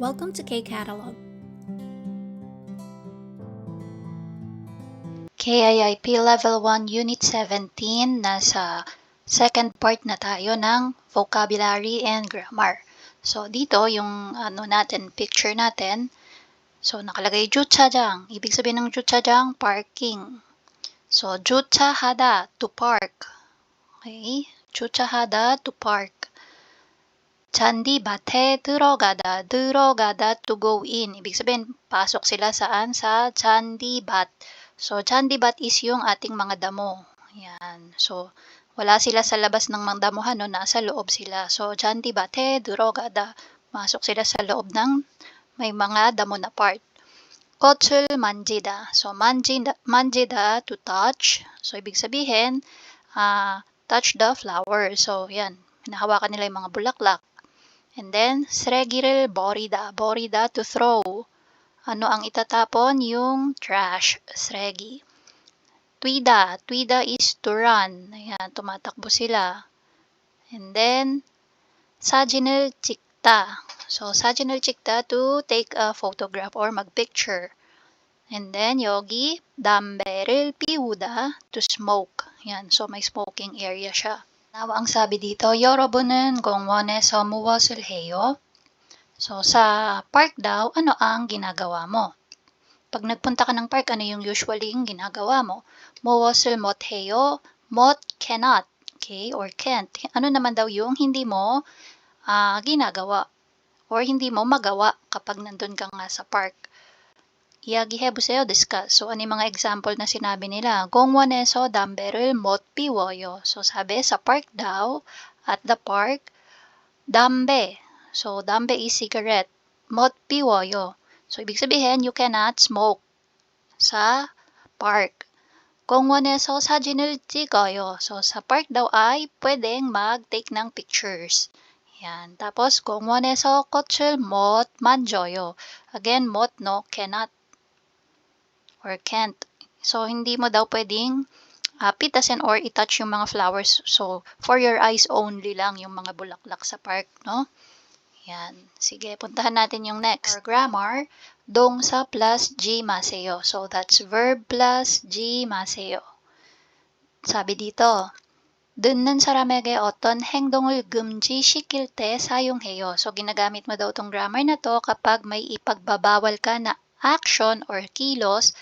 Welcome to K-Catalog. KIIP Level 1 Unit 17, nasa second part na tayo ng vocabulary and grammar. So dito yung picture natin. So nakalagay 주차장. Ibig sabihin ng 주차장, parking. So 주차하다, to park. Okay? 주차하다, to park. 잔디밭에 들어가다 to go in. Ibig sabihin, pasok sila saan? Sa 잔디밭. So, 잔디밭 is yung ating mga damo. Yan. So, wala sila sa labas ng mga damuhan, no? Nasa loob sila. So, 잔디밭에 들어가다. Masok sila sa loob ng may mga damo na part. 꽃을 만지다. So, 만지다 to touch. So, ibig sabihin, touch the flower. So, yan. Hinahawakan nila yung mga bulaklak. And then, 쓰레기를 버리다. 버리다, to throw. Ano ang itatapon? Yung trash, 쓰레기. Twida. Twida is to run. Ayan, tumatakbo sila. And then, 사진을 찍다. So, 사진을 찍다, to take a photograph or mag-picture. And then, 여기, 담배를 피우다, to smoke. Ayan, so may smoking area siya. Now, ang sabi dito, 여러분은 공원에서 무엇을 해요? So, sa park daw, ano ang ginagawa mo? Pag nagpunta ka ng park, ano yung usually yung ginagawa mo? 무엇을 못해요? 못, cannot. Okay? Or can't. Ano naman daw yung hindi mo ginagawa? Or hindi mo magawa kapag nandun ka nga sa park? 이야기해보세요, discuss. So, ano yung mga example na sinabi nila? 공원에서 담배를 못 피워요. So, sabi, sa park daw, at the park, 담배. So, 담배 is cigarette. 못 피워요. So, ibig sabihin, you cannot smoke sa park. 공원에서 사진을 찍어요. So, sa park daw ay pwedeng mag-take ng pictures. Yan. Tapos, 공원에서 꽃을 못 만져요. Again, 못, no, cannot. Or can't. So, hindi mo daw pwedeng pitasin or i-touch yung mga flowers. So, for your eyes only lang yung mga bulaklak sa park, no? Yan. Sige, puntahan natin yung next. For grammar, 동사 plus G 마세요. So, that's verb plus G 마세요. 사비 dito, 듣는 사람에게 어떤 행동을 금지시킬 때 사용해요. So, ginagamit mo daw tong grammar na to kapag may ipagbabawal ka na action or kilos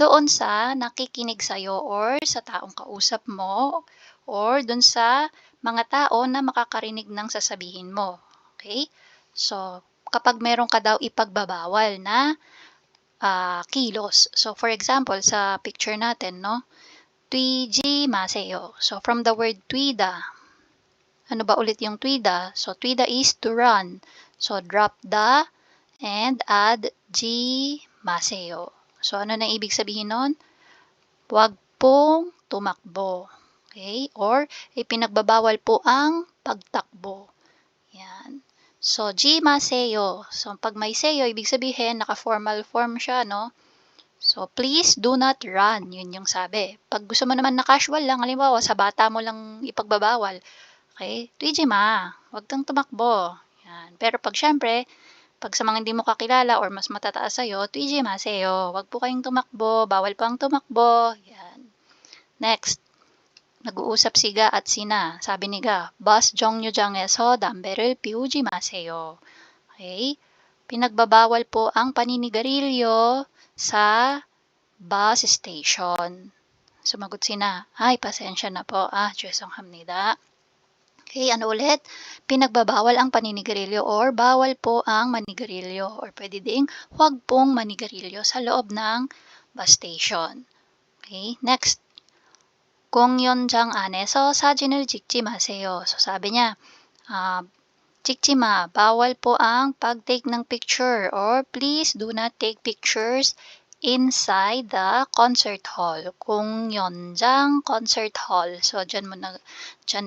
doon sa nakikinig sa'yo or sa taong kausap mo or doon sa mga tao na makakarinig ng sasabihin mo. Okay? So, kapag meron ka daw ipagbabawal na kilos. So, for example, sa picture natin, no? 뛰지 마세요. So, from the word twida. Ano ba ulit yung twida? So, twida is to run. So, drop the and add G 마세요. So, ano na ibig sabihin nun? Huwag pong tumakbo. Okay? Or, ipinagbabawal po ang pagtakbo. Yan. So, G maseyo. So, pag may seyo, ibig sabihin, naka-formal form siya, no? So, please do not run. Yun yung sabi. Pag gusto mo naman na casual lang, halimbawa, sa bata mo lang ipagbabawal. Okay? Tuiji ma. Huwag kang tumakbo. Yan. Pero pag syempre, pag sa mga hindi mo kakilala or mas matataas sa'yo, tuiji maseyo. Huwag po kayong tumakbo. Bawal pang tumakbo. Yan. Next. Nag-uusap si Ga at Sina. Sabi ni Ga, bus 정류장에서 담배를 피우지 마세요. Okay? Pinagbabawal po ang paninigarilyo sa bus station. Sumagot Sina, ay, pasensya na po. 죄송합니다. Okay, ano ulit? Pinagbabawal ang paninigarilyo or bawal po ang manigarilyo or pwede ding huwag pong manigarilyo sa loob ng bus station. Okay, next. 공연장 안에서 사진을 찍지 마세요. So, sabi niya, 찍지 마. Bawal po ang pag-take ng picture or please do not take pictures inside the concert hall. 공연장, concert hall. So, dyan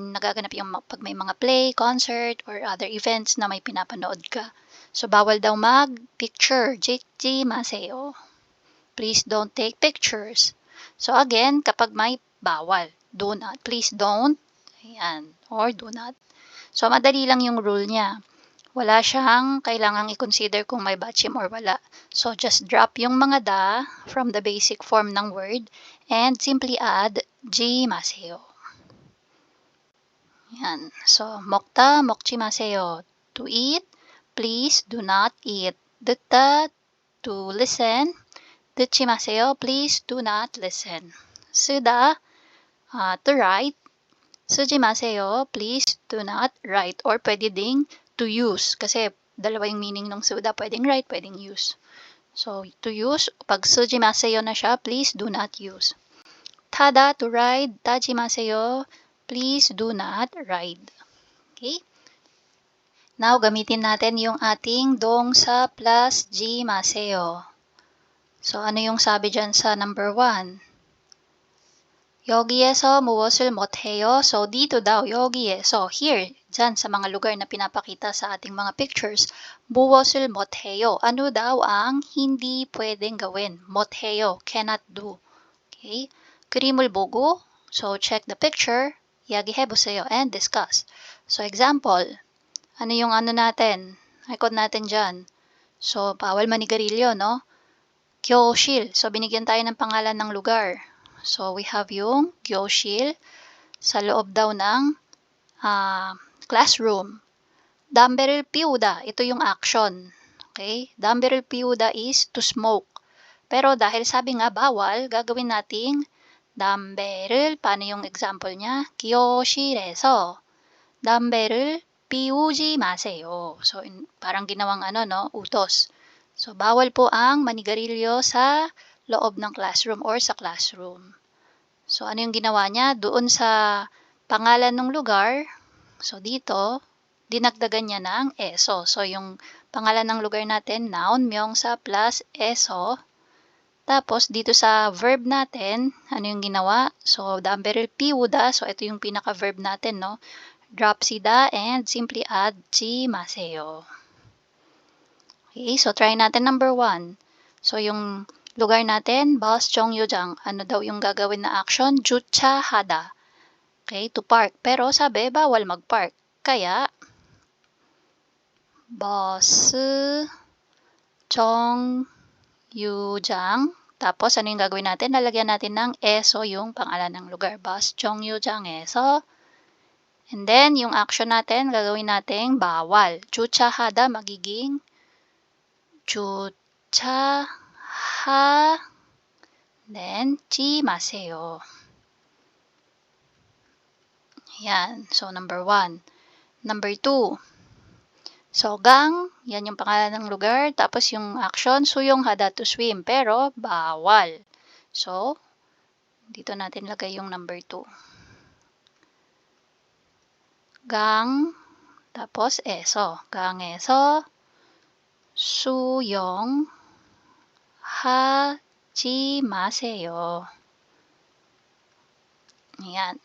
nagaganap yung pag may mga play, concert, or other events na may pinapanood ka. So, bawal daw mag-picture. 찍지 마세요. Please don't take pictures. So, again, kapag may bawal. Do not. Please don't. Ayan. Or do not. So, madali lang yung rule niya. wala siyang kailangang i-consider kung may bachim or wala. So, just drop yung mga da from the basic form ng word and simply add jimaseyo. Yan. So, 먹다 먹지 마세요. To eat, please do not eat. 듣다, to listen. 듣지 마세요. Please do not listen. 쓰다, to write. 쓰지 마세요. Please do not write. Or pwede ding to use. Kasi dalawa yung meaning ng 쓰다. Pwedeng write, pwedeng use. So, to use, pag 쓰지 마세요 na siya, please do not use. 타다, to ride. 타지 마세요. Please do not ride. Okay? Now, gamitin natin yung ating 동사 plus 지 마세요. So, ano yung sabi dyan sa number 1? 여기에서 무엇을 못해요? So, dito daw, 여기에서, here, dyan sa mga lugar na pinapakita sa ating mga pictures, 무엇을 못해요? Ano daw ang hindi pwedeng gawin? 못해요, cannot do. Okay? 그림을 보고, so check the picture, 이야기해보세요 and discuss. So, example, ano yung ano natin? Icon natin dyan. So, bawal manigarilyo, no? 교실. So, binigyan tayo ng pangalan ng lugar. So, we have yung 교실 sa loob daw ng classroom. 담배를 피우다. Ito yung action. Okay? 담배를 피우다 is to smoke. Pero dahil sabi nga bawal, gagawin nating 담배를, paano yung example niya? 교실에서 담배를 피우지 마세요. So, parang ginawang utos. So, bawal po ang manigarilyo sa loob ng classroom or sa classroom. So, ano yung ginawa niya? Doon sa pangalan ng lugar, so dito, dinagdagan niya ng eso. So, yung pangalan ng lugar natin, noun, 명사 plus eso. Tapos, dito sa verb natin, ano yung ginawa? So, 담배를 피우다. So, ito yung pinaka-verb natin, no? Drop si da and simply add 지 마세요. Okay, so try natin number 1. So, yung lugar natin, bus 정류장. Ano daw yung gagawin na action? 주차하다. Okay, to park. Pero sabi, bawal mag-park. Kaya, bus 정류장. Tapos, ano yung gagawin natin? Lalagyan natin ng eso yung pangalan ng lugar. Bus 정류장에서. And then, yung action natin, gagawin natin bawal. 주차하다 magiging 주차 then, 지 마세요. Yan. So, number 1. Number 2. So, gang, yan yung pangalan ng lugar. Tapos, yung action, 수영하다 to swim. Pero, bawal. So, dito natin lagay yung number 2. 강, tapos, eso. 강에서 수영하지 마세요. Ayan.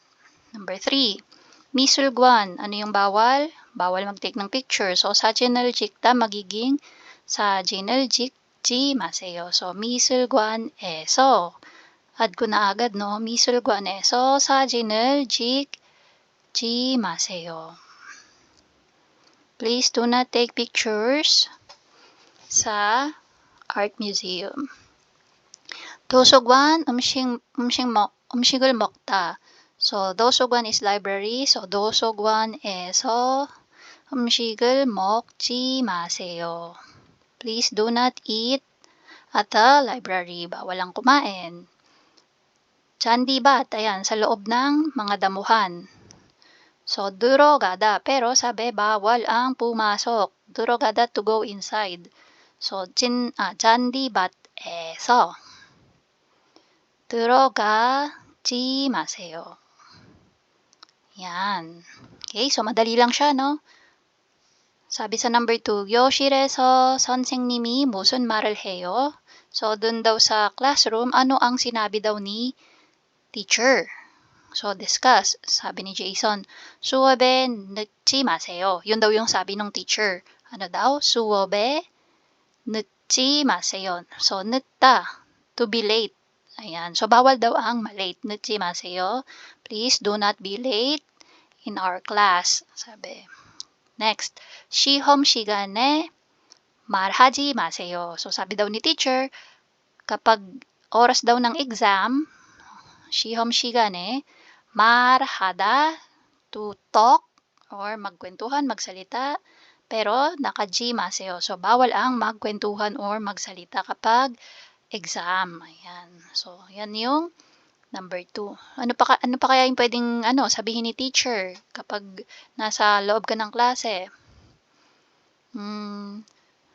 Number 3. 미술관. Ano yung bawal? Bawal mag-take ng picture. So, 사진을 찍다 magiging 사진을 찍지 마세요. So, 미술관에서. Add ko na agad, no? 미술관에서 사진을 찍지 마세요. Please do not take pictures sa art museum. 도서관, 음식을 먹다. So, 도서관 is library. So, 도서관에서 음식을 먹지 마세요. Please do not eat at the library. Bawal ang kumain. 잔디밭, ayan, sa loob ng mga damuhan. So, 들어가다. Pero sabi, bawal ang pumasok. 들어가다 to go inside. So, 잔디밭에서 들어가지 마세요. Yan. Okay, so madali lang siya, no? Sabi sa number 2, 교실에서 선생님이 무슨 말을 해요? So, dun daw sa classroom, ano ang sinabi daw ni teacher? So, discuss. Sabi ni Jason, 수업에 늦지 마세요. Yun daw yung sabi ng teacher. Ano daw? 수업에 늦지 마세요. So, 늦다. To be late. Ayan. So, bawal daw ang malate. 늦지 마세요. Please do not be late in our class. Sabi. Next, 시험 시간에 말하지 마세요. So, sabi daw ni teacher, kapag oras daw ng exam, 시험 시간에 말하다, to talk, or magkwentuhan, magsalita, pero naka-G maseyo. So, bawal ang magkwentuhan or magsalita kapag exam. Ayan. So, yan yung number 2. Ano pa kaya yung pwedeng sabihin ni teacher kapag nasa loob ka ng klase?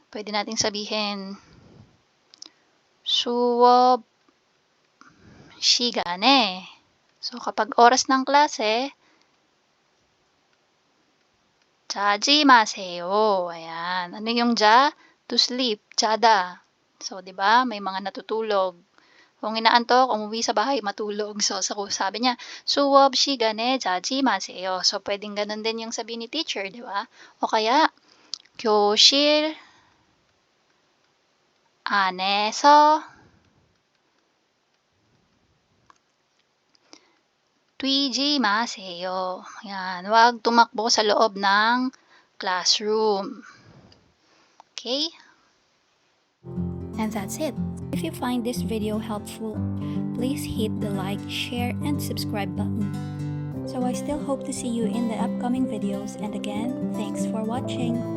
Pwede nating sabihin, 수업 시간에. So, kapag oras ng klase, 자지 마세요. Ayan. Ano yung ja? To sleep. Jada. So, di ba? May mga natutulog. Kung inaantok, umuwi sa bahay, matulog. So, sabi niya, 수업 시간에 자지 마세요. So, pwedeng ganun din yung sabi ni teacher, di ba? O kaya, 교실 안에서 뛰지 마세요. Yan, wag tumakbo sa loob ng classroom. Okay? And that's it. If you find this video helpful, please hit the like, share, and subscribe button. So I still hope to see you in the upcoming videos, and again, thanks for watching.